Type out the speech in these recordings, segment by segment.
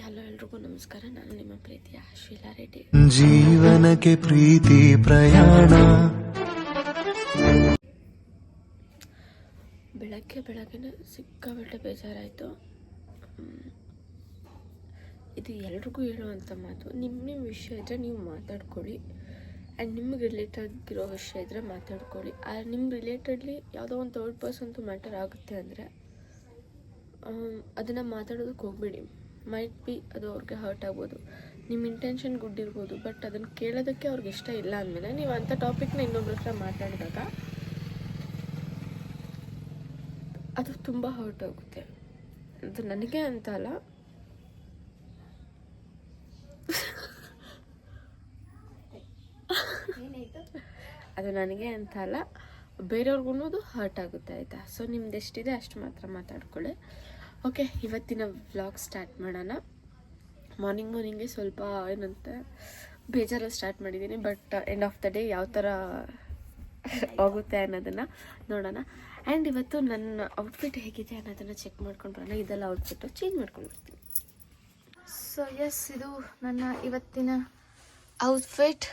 Hello ಎಲ್ರಿಗೂ ನಮಸ್ಕಾರ. ನಾನು ನಿಮ್ಮ ಪ್ರೀತಿಯ ಶೀಲಾ ರೆಡ್ಡಿ. ಜೀವನಕ್ಕೆ ಪ್ರೀತಿ ಪ್ರಯಾಣ. ಬೆಳಗ್ಗೆನೇ ಸಿಕ್ಕಾಬಟ್ಟೆ ಬೇಜಾರಾಯಿತು. ಇದು ಎಲ್ರಿಗೂ ಹೇಳುವಂಥ ಮಾತು. ನಿಮ್ಮ ವಿಷಯ ಇದ್ದರೆ ನೀವು ಮಾತಾಡ್ಕೊಳ್ಳಿ, ಆ್ಯಂಡ್ ನಿಮ್ಗೆ ರಿಲೇಟೆಡ್ ಇರೋ ವಿಷಯ ಇದ್ದರೆ ಮಾತಾಡ್ಕೊಳ್ಳಿ. ನಿಮ್ಮ ರಿಲೇಟೆಡ್ಲಿ ಯಾವುದೋ ಒಂದು ಥರ್ಡ್ ಪರ್ಸನ್ದು ಮ್ಯಾಟರ್ ಆಗುತ್ತೆ ಅಂದರೆ ಅದನ್ನು ಮಾತಾಡೋದಕ್ಕೆ ಹೋಗ್ಬೇಡಿ. ಮೈಟ್ ಬಿ ಅದು ಅವ್ರಿಗೆ ಹರ್ಟ್ ಆಗ್ಬೋದು, ನಿಮ್ಮ ಇಂಟೆನ್ಷನ್ ಗುಡ್ ಇರ್ಬೋದು, ಬಟ್ ಅದನ್ನು ಕೇಳೋದಕ್ಕೆ ಅವ್ರಿಗೆ ಇಷ್ಟ ಇಲ್ಲ ಅಂದಮೇಲೆ ನೀವು ಅಂಥ ಟಾಪಿಕ್ನ ಇನ್ನೊಬ್ರ ಹತ್ರ ಮಾತಾಡಿದಾಗ ಅದು ತುಂಬ ಹರ್ಟ್ ಆಗುತ್ತೆ. ಅದು ನನಗೆ ಅಂತ ಅಲ್ಲ, ಅದು ನನಗೆ ಅಂತ ಅಲ್ಲ, ಬೇರೆಯವ್ರಿಗೂ ಅದು ಹರ್ಟ್ ಆಗುತ್ತೆ, ಆಯಿತಾ? ಸೊ ನಿಮ್ದು ಎಷ್ಟಿದೆ ಅಷ್ಟು ಮಾತ್ರ ಮಾತಾಡ್ಕೊಳ್ಳಿ. ಓಕೆ, ಇವತ್ತಿನ ವ್ಲಾಗ್ ಸ್ಟಾರ್ಟ್ ಮಾಡೋಣ. ಮಾರ್ನಿಂಗೇ ಸ್ವಲ್ಪ ಏನಂತೆ ಬೇಜಾರಲ್ಲಿ ಸ್ಟಾರ್ಟ್ ಮಾಡಿದ್ದೀನಿ, but end of the day ಯಾವ ಥರ ಹೋಗುತ್ತೆ ಅನ್ನೋದನ್ನು ನೋಡೋಣ. ಆ್ಯಂಡ್ ಇವತ್ತು ನನ್ನ ಔಟ್ಫಿಟ್ ಹೇಗಿದೆ ಅನ್ನೋದನ್ನು ಚೆಕ್ ಮಾಡ್ಕೊಂಡು ಬರೋಣ. ಇದೆಲ್ಲ ಔಟ್ಫಿಟ್ಟು ಚೇಂಜ್ ಮಾಡ್ಕೊಂಡು ಬರ್ತೀನಿ. ಸೊ ಎಸ್, ಇದು ನನ್ನ ಇವತ್ತಿನ ಔಟ್ಫಿಟ್.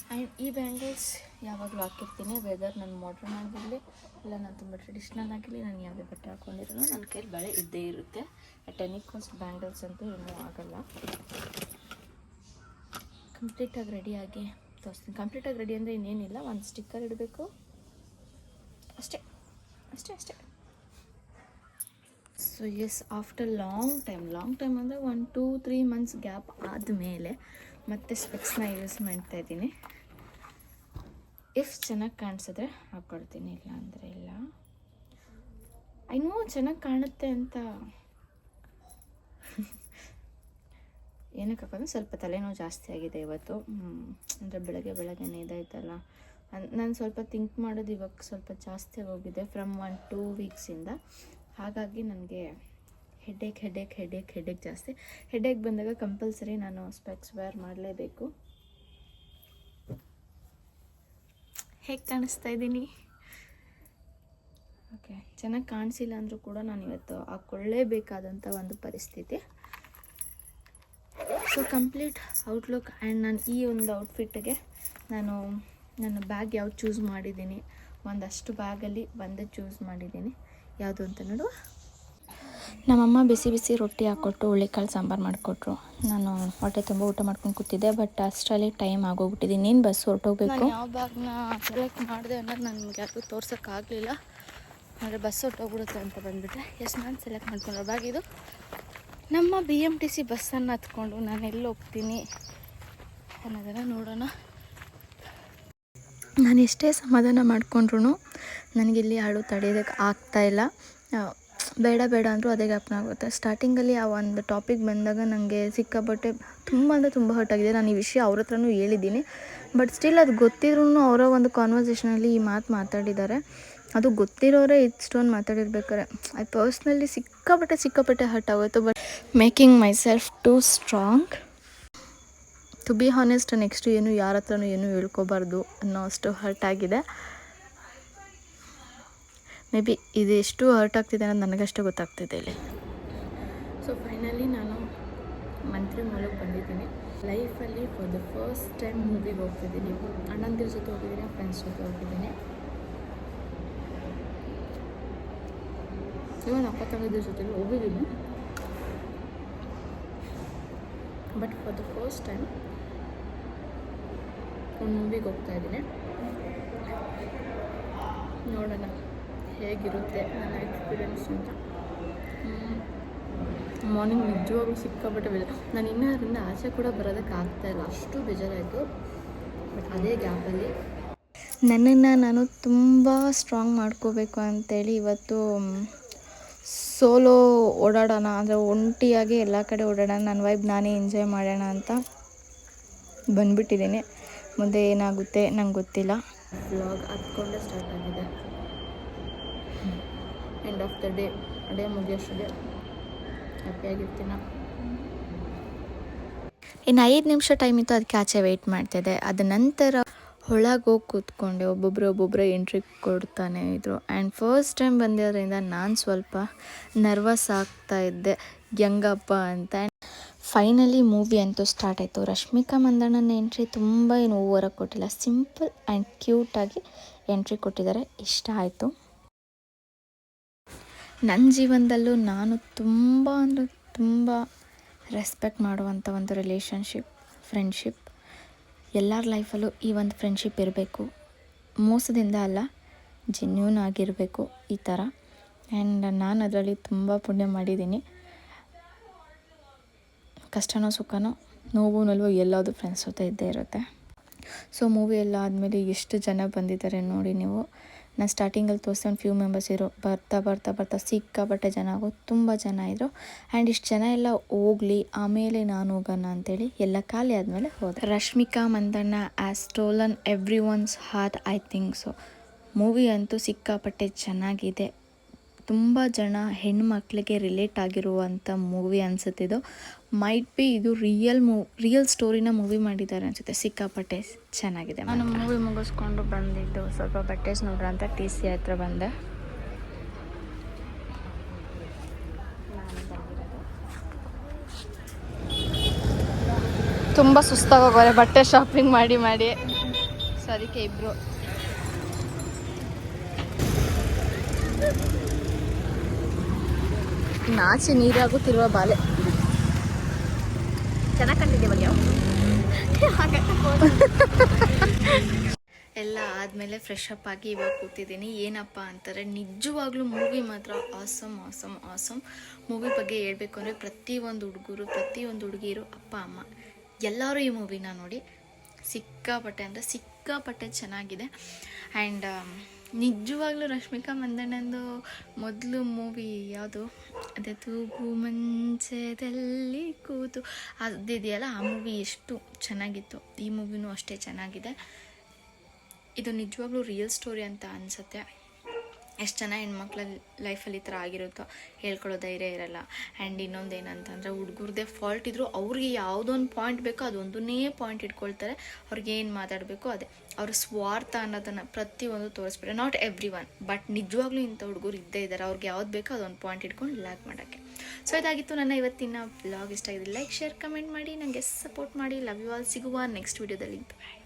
ಆ್ಯಂಡ್ ಈ ಬ್ಯಾಂಗಲ್ಸ್ ಯಾವಾಗಲೂ ಹಾಕಿರ್ತೀನಿ. ವೆದರ್ ನಾನು ಮಾಡ್ರನ್ ಆಗಿರಲಿ ಇಲ್ಲ ನಾನು ತುಂಬ ಟ್ರೆಡಿಷ್ನಲ್ ಆಗಿರಲಿ, ನಾನು ಯಾವುದೇ ಬಟ್ಟೆ ಹಾಕ್ಕೊಂಡಿರೋನು ನನ್ನ ಕೈಲಿ ಬಳೆ ಇದ್ದೇ ಇರುತ್ತೆ. ಅಟ್ ಎನಿ ಕಾಸ್ಟ್ ಬ್ಯಾಂಗಲ್ಸ್ ಅಂತೂ ಇನ್ನೂ ಆಗಲ್ಲ. ಕಂಪ್ಲೀಟಾಗಿ ರೆಡಿಯಾಗಿ ತೋರಿಸ್ತೀನಿ. ಕಂಪ್ಲೀಟಾಗಿ ರೆಡಿ ಅಂದರೆ ಇನ್ನೇನಿಲ್ಲ, ಒಂದು ಸ್ಟಿಕ್ಕರ್ ಇಡಬೇಕು ಅಷ್ಟೇ. So yes, after long time ಅಂದರೆ 1-2-3 ಮಂತ್ಸ್ ಗ್ಯಾಪ್ ಆದಮೇಲೆ ಮತ್ತೆ ಸ್ಪೆಕ್ಸ್ನ ಯೂಸ್ ಮಾಡ್ತಾ ಇದ್ದೀನಿ. ಇಫ್ ಚೆನ್ನಾಗಿ ಕಾಣಿಸಿದ್ರೆ ಹಾಕ್ಕೊಳ್ತೀನಿ, ಇಲ್ಲ ಅಂದರೆ ಇಲ್ಲ. ಐನೋ ಚೆನ್ನಾಗಿ ಕಾಣುತ್ತೆ ಅಂತ ಏನಕ್ಕೆ ಹಾಕೋದು, ಸ್ವಲ್ಪ ತಲೆನೋವು ಜಾಸ್ತಿ ಆಗಿದೆ ಇವತ್ತು. ಅಂದರೆ ಬೆಳಗ್ಗೆನೇ ಇದಾಯ್ತಲ್ಲ, ನಾನು ಸ್ವಲ್ಪ ಥಿಂಕ್ ಮಾಡೋದು ಇವಾಗ ಸ್ವಲ್ಪ ಜಾಸ್ತಿ ಹೋಗಿದೆ ಫ್ರಮ್ 1-2 ವೀಕ್ಸಿಂದ. ಹಾಗಾಗಿ ನನಗೆ ಹೆಡೇಕ್ ಜಾಸ್ತಿ. ಹೆಡೇಕ್ ಬಂದಾಗ ಕಂಪಲ್ಸರಿ ನಾನು ಸ್ಪೆಕ್ಸ್ ವೇರ್ ಮಾಡಲೇಬೇಕು. ಹೇಗೆ ಕಾಣಿಸ್ತಾ ಇದ್ದೀನಿ? ಓಕೆ, ಚೆನ್ನಾಗಿ ಕಾಣಿಸಿಲ್ಲ ಅಂದರೂ ಕೂಡ ನಾನು ಇವತ್ತು ಹಾಕ್ಕೊಳ್ಳೇಬೇಕಾದಂಥ ಒಂದು ಪರಿಸ್ಥಿತಿ. So complete outlook. ಆ್ಯಂಡ್ ನಾನು ಈ ಒಂದು ಔಟ್ಫಿಟ್ಟಿಗೆ ನಾನು ನನ್ನ ಬ್ಯಾಗ್ ಯಾವ್ದು ಚೂಸ್ ಮಾಡಿದ್ದೀನಿ, ಒಂದಷ್ಟು ಬ್ಯಾಗಲ್ಲಿ ಒಂದೇ ಚೂಸ್ ಮಾಡಿದ್ದೀನಿ. ಯಾವುದು ಅಂತ ನೋಡುವ. ನಮ್ಮಮ್ಮ ಬಿಸಿ ರೊಟ್ಟಿ ಹಾಕ್ಕೊಟ್ಟು ಹುಳಿಕಾಳು ಸಾಂಬಾರು ಮಾಡಿಕೊಟ್ರು. ನಾನು ಹೊಟ್ಟೆ ತುಂಬ ಊಟ ಮಾಡ್ಕೊಂಡು ಕೂತಿದ್ದೆ, ಬಟ್ ಅಷ್ಟರಲ್ಲಿ ಟೈಮ್ ಆಗೋಗ್ಬಿಟ್ಟಿದ್ದೀನಿ. ನೀನು ಬಸ್ ಹೊರಟೋಗ್ಬೇಕು. ಯಾವ ಬ್ಯಾಗ್ನ ಸೆಲೆಕ್ಟ್ ಮಾಡಿದೆ ಅನ್ನೋದು ನನಗೆ ಯಾರಿಗೂ ತೋರ್ಸೋಕ್ಕಾಗಲಿಲ್ಲ, ಅಂದರೆ ಬಸ್ ಹೊರಟೋಗ್ಬಿಡುತ್ತೆ ಅಂತ ಬಂದುಬಿಟ್ಟೆ. ಎಸ್, ನಾನು ಸೆಲೆಕ್ಟ್ ಮಾಡ್ಕೊಂಡ್ರೆ ಬ್ಯಾಗ್ ಇದು. ನಮ್ಮ BMTC ಬಸ್ಸನ್ನು ಹತ್ಕೊಂಡು ನಾನು ಎಲ್ಲಿ ಹೋಗ್ತೀನಿ ಅನ್ನೋದನ್ನು ನೋಡೋಣ. ನಾನು ಎಷ್ಟೇ ಸಮಾಧಾನ ಮಾಡಿಕೊಂಡ್ರು ನನಗಿಲ್ಲಿ ಹಾಡು ತಡೆಯೋದಕ್ಕೆ ಆಗ್ತಾಯಿಲ್ಲ. ಬೇಡ ಅಂದರೂ ಅದೇ ಜ್ಞಾಪನ ಆಗುತ್ತೆ. ಸ್ಟಾರ್ಟಿಂಗಲ್ಲಿ ಆ ಒಂದು ಟಾಪಿಕ್ ಬಂದಾಗ ನನಗೆ ಸಿಕ್ಕಾಪಟ್ಟೆ ತುಂಬ ಹರ್ಟ್ ಆಗಿದೆ. ನಾನು ಈ ವಿಷಯ ಅವ್ರ ಹತ್ರನೂ ಹೇಳಿದ್ದೀನಿ, ಬಟ್ ಸ್ಟಿಲ್ ಅದು ಗೊತ್ತಿದ್ರೂ ಅವರ ಒಂದು ಕಾನ್ವರ್ಸೇಷನಲ್ಲಿ ಈ ಮಾತಾಡಿದ್ದಾರೆ. ಅದು ಗೊತ್ತಿರೋರೇ ಇಷ್ಟೊಂದು ಮಾತಾಡಿರ್ಬೇಕಾರೆ ಅದು ಪರ್ಸ್ನಲಿ ಸಿಕ್ಕಾಪಟ್ಟೆ ಹರ್ಟ್ ಆಗುತ್ತೆ. But making myself too strong to be honest. Next ಯಾರ ಹತ್ರನೂ ಏನೂ ಹೇಳ್ಕೊಬಾರ್ದು ಅನ್ನೋ ಅಷ್ಟು ಹರ್ಟ್ ಆಗಿದೆ. ಮೇ ಬಿ ಇದು ಎಷ್ಟು ಹರ್ಟ್ ಆಗ್ತಿದೆ ಅನ್ನೋದು ನನಗಷ್ಟೇ ಗೊತ್ತಾಗ್ತಿದೆ ಇಲ್ಲಿ. ಸೊ ಫೈನಲಿ ನಾನು ಮಂತ್ರಿ ಮಾಲ್ಗೆ ಬಂದಿದ್ದೀನಿ. ಲೈಫಲ್ಲಿ ಫಾರ್ ದ ಫಸ್ಟ್ ಟೈಮ್ ಮೂವಿಗೆ ಹೋಗ್ತಿದ್ದೀನಿ. ಅಣ್ಣಂದಿರ ಜೊತೆ ಹೋಗಿದ್ದೀನಿ, ಫ್ರೆಂಡ್ಸ್ ಜೊತೆ ಹೋಗಿದ್ದೀನಿ. ಇವನ್ ಅಕ್ಕ ತಂಗಿದ್ರ ಜೊತೆ ಹೋಗಿದ್ದೀನಿ, but for the first time ಒಂದು ಮೂವಿಗೆ ಹೋಗ್ತಾಯಿದ್ದೀನಿ. ನೋಡೋಣ ಹೇಗಿರುತ್ತೆ ನನ್ನ ಎಕ್ಸ್ಪೀರಿಯೆನ್ಸ್ ಅಂತ. ಮಾರ್ನಿಂಗ್ ನಿಜವಾಗ್ಲೂ ಸಿಕ್ಕಾಪಟ್ಟೆ ಬೇಜಾರು. ನಾನು ಇನ್ನೂ ಅದರಿಂದ ಆಚೆ ಕೂಡ ಬರೋದಕ್ಕೆ ಆಗ್ತಾಯಿಲ್ಲ, ಅಷ್ಟು ಬೇಜಾರಾಯಿತು. ಬಟ್ ಅದೇ ಗ್ಯಾಪಲ್ಲಿ ನನ್ನನ್ನು ನಾನು ತುಂಬ ಸ್ಟ್ರಾಂಗ್ ಮಾಡ್ಕೋಬೇಕು ಅಂತೇಳಿ ಇವತ್ತು ಸೋಲೋ ಓಡಾಡೋಣ, ಅಂದರೆ ಒಂಟಿಯಾಗಿ ಎಲ್ಲ ಕಡೆ ಓಡಾಡೋಣ, ನನ್ನ ವೈಬ್ ನಾನೇ ಎಂಜಾಯ್ ಮಾಡೋಣ ಅಂತ ಬಂದುಬಿಟ್ಟಿದ್ದೀನಿ. ಮುಂದೆ ಏನಾಗುತ್ತೆ ನಂಗೆ ಗೊತ್ತಿಲ್ಲ. ವ್ಲಾಗ್ ಹತ್ಕೊಂಡೇ ಸ್ಟಾರ್ಟ್ ಆಗಿದೆ. ಎಂಡ್ ಆಫ್ ದ ಡೇ ಮುಗಿಯೋಷ್ಟಿದೆ. ಹ್ಯಾಪಿಯಾಗಿರ್ತೀನ. ಇನ್ನು 5 ನಿಮಿಷ ಟೈಮ್ ಇತ್ತು, ಅದಕ್ಕೆ ಆಚೆ ವೆಯ್ಟ್ ಮಾಡ್ತಿದ್ದೆ. ಅದ ನಂತರ ಒಳಗೆ ಹೋಗಿ ಕೂತ್ಕೊಂಡೆ. ಒಬ್ಬೊಬ್ಬರೇ ಎಂಟ್ರಿ ಕೊಡ್ತಾನೆ ಇದ್ರು. ಆ್ಯಂಡ್ ಫಸ್ಟ್ ಟೈಮ್ ಬಂದಿರೋದ್ರಿಂದ ನಾನು ಸ್ವಲ್ಪ ನರ್ವಸ್ ಆಗ್ತಾಯಿದ್ದೆ ಹೆಂಗಪ್ಪ ಅಂತ. ಫೈನಲಿ ಮೂವಿ ಅಂತೂ ಸ್ಟಾರ್ಟ್ ಆಯಿತು. ರಶ್ಮಿಕಾ ಮಂದಣ್ಣನ ಎಂಟ್ರಿ ತುಂಬ ಏನು ಓವರಾಗಿ ಕೊಟ್ಟಿಲ್ಲ, ಸಿಂಪಲ್ ಆ್ಯಂಡ್ ಕ್ಯೂಟಾಗಿ ಎಂಟ್ರಿ ಕೊಟ್ಟಿದ್ದಾರೆ. ಇಷ್ಟ ಆಯಿತು. ನನ್ನ ಜೀವನದಲ್ಲೂ ನಾನು ತುಂಬ ಅಂದರೆ ತುಂಬ ರೆಸ್ಪೆಕ್ಟ್ ಮಾಡುವಂಥ ಒಂದು ರಿಲೇಷನ್ಶಿಪ್, ಫ್ರೆಂಡ್ಶಿಪ್. ಎಲ್ಲರ ಲೈಫಲ್ಲೂ ಈ ಒಂದು ಫ್ರೆಂಡ್ಶಿಪ್ ಇರಬೇಕು. ಮೋಸದಿಂದ ಅಲ್ಲ, ಜೆನ್ಯೂನ್ ಆಗಿರಬೇಕು ಈ ಥರ. ಆ್ಯಂಡ್ ನಾನು ಅದರಲ್ಲಿ ತುಂಬ ಪುಣ್ಯ ಮಾಡಿದ್ದೀನಿ. ಕಷ್ಟನೋ ಸುಖನೋ ನೋವು ನಲ್ವೋ ಎಲ್ಲಾದರೂ ಫ್ರೆಂಡ್ಸ್ ಜೊತೆ ಇದ್ದೇ ಇರುತ್ತೆ. ಸೊ ಮೂವಿ ಎಲ್ಲ ಆದಮೇಲೆ ಎಷ್ಟು ಜನ ಬಂದಿದ್ದಾರೆ ನೋಡಿ ನೀವು. ನಾನು ಸ್ಟಾರ್ಟಿಂಗಲ್ಲಿ ತೋರಿಸಿ ಒಂದು ಫ್ಯೂ ಮೆಂಬರ್ಸ್ ಇರೋ, ಬರ್ತಾ ಸಿಕ್ಕಾಪಟ್ಟೆ ಜನ ಆಗೋದು, ತುಂಬ ಜನ ಇದ್ದರು. ಆ್ಯಂಡ್ ಇಷ್ಟು ಜನ ಎಲ್ಲ ಹೋಗಲಿ ಆಮೇಲೆ ನಾನು ಹೋಗೋಣ ಅಂತೇಳಿ ಎಲ್ಲ ಖಾಲಿ ಆದಮೇಲೆ ಹೋದೆ. Rashmika Mandanna has stolen everyone's heart, I think so. Movie ಅಂತೂ ಸಿಕ್ಕಾಪಟ್ಟೆ ಚೆನ್ನಾಗಿದೆ. ತುಂಬ ಜನ ಹೆಣ್ಮಕ್ಳಿಗೆ ರಿಲೇಟ್ ಆಗಿರುವಂಥ ಮೂವಿ ಅನಿಸುತ್ತಿದ್ದು. ಮೈಟ್ ಬಿ ಇದು ರಿಯಲ್ ಸ್ಟೋರಿನ ಮೂವಿ ಮಾಡಿದ್ದಾರೆ ಅನಿಸುತ್ತೆ. ಸಿಕ್ಕಾಪಟ್ಟೆ ಚೆನ್ನಾಗಿದೆ. ನಾನು ಮೂವಿ ಮುಗಿಸ್ಕೊಂಡು ಬಂದಿದ್ದು ಸ್ವಲ್ಪ ಬಟ್ಟೆಸ್ ನೋಡ್ರ ಅಂತ TC ಹತ್ರ ಬಂದೆ. ತುಂಬ ಸುಸ್ತಾಗೋಗೋರೆ ಬಟ್ಟೆ ಶಾಪಿಂಗ್ ಮಾಡಿ. ಸೊ ಅದಕ್ಕೆ ಇಬ್ಬರು ನಾಚಿ ನೀರಾಗುತ್ತಿರುವ ಬಾಲೆ ಚೆನ್ನಾಗಿ ಕಂಡಿದ್ದೆ ಬಗ್ಗೆ ಎಲ್ಲ ಆದಮೇಲೆ ಫ್ರೆಶ್ ಅಪ್ ಆಗಿ ಇವಾಗ ಕೂತಿದ್ದೀನಿ. ಏನಪ್ಪ ಅಂತಾರೆ, ನಿಜವಾಗ್ಲೂ ಮೂವಿ ಮಾತ್ರ ಆಸಮ್. ಮೂವಿ ಬಗ್ಗೆ ಹೇಳ್ಬೇಕು ಅಂದರೆ ಪ್ರತಿಯೊಂದು ಹುಡುಗರು, ಪ್ರತಿಯೊಂದು ಹುಡುಗಿರು, ಅಪ್ಪ ಅಮ್ಮ ಎಲ್ಲರೂ ಈ ಮೂವಿನ ನೋಡಿ ಸಿಕ್ಕಾಪಟ್ಟೆ ಚೆನ್ನಾಗಿದೆ. ಆ್ಯಂಡ್ ನಿಜವಾಗ್ಲೂ ರಶ್ಮಿಕಾ ಮಂದಣ್ಣಂದು ಮೊದಲು ಮೂವಿ ಯಾವುದು, ಅದೇ ತೂಗು ಮಂಚದಲ್ಲಿ ಕೂತು ಅದಿದೆಯಲ್ಲ, ಆ ಮೂವಿ ಎಷ್ಟು ಚೆನ್ನಾಗಿತ್ತು. ಈ ಮೂವಿನೂ ಅಷ್ಟೇ ಚೆನ್ನಾಗಿದೆ. ಇದು ನಿಜವಾಗ್ಲೂ ರಿಯಲ್ ಸ್ಟೋರಿ ಅಂತ ಅನಿಸುತ್ತೆ. ಎಷ್ಟು ಜನ ಹೆಣ್ಮಕ್ಳ ಲೈಫಲ್ಲಿ ಈ ಥರ ಆಗಿರುತ್ತೋ ಹೇಳ್ಕೊಳ್ಳೋ ಧೈರ್ಯ ಇರಲ್ಲ. ಆ್ಯಂಡ್ ಇನ್ನೊಂದು ಏನಂತಂದರೆ, ಹುಡುಗರದೇ ಫಾಲ್ಟ್ ಇದ್ದರೂ ಅವ್ರಿಗೆ ಯಾವುದೊಂದು ಪಾಯಿಂಟ್ ಬೇಕೋ ಅದೊಂದನ್ನೇ ಪಾಯಿಂಟ್ ಇಟ್ಕೊಳ್ತಾರೆ. ಅವ್ರಿಗೆ ಏನು ಮಾತಾಡಬೇಕು ಅದೇ. ಅವ್ರ ಸ್ವಾರ್ಥ ಅನ್ನೋದನ್ನು ಪ್ರತಿಯೊಂದು ತೋರಿಸ್ಬಿಟ್ರೆ, ನಾಟ್ ಎವ್ರಿ ಒನ್, ಬಟ್ ನಿಜವಾಗ್ಲೂ ಇಂಥ ಹುಡುಗರು ಇದ್ದೇ ಇದ್ದಾರೆ. ಅವ್ರಿಗೆ ಯಾವ್ದು ಬೇಕೋ ಅದೊಂದು ಪಾಯಿಂಟ್ ಇಟ್ಕೊಂಡು ಲ್ಯಾಕ್ ಮಾಡೋಕ್ಕೆ. ಸೊ ಇದಾಗಿತ್ತು ನನ್ನ ಇವತ್ತಿನ ವ್ಲಾಗ್. ಇಷ್ಟ ಆಗಿದೆ ಲೈಕ್, ಶೇರ್, ಕಮೆಂಟ್ ಮಾಡಿ, ನನಗೆ ಸಪೋರ್ಟ್ ಮಾಡಿ. Love you all. ಸಿಗುವ ನೆಕ್ಸ್ಟ್ ವೀಡಿಯೋದಲ್ಲಿ. ಬಾಯ್.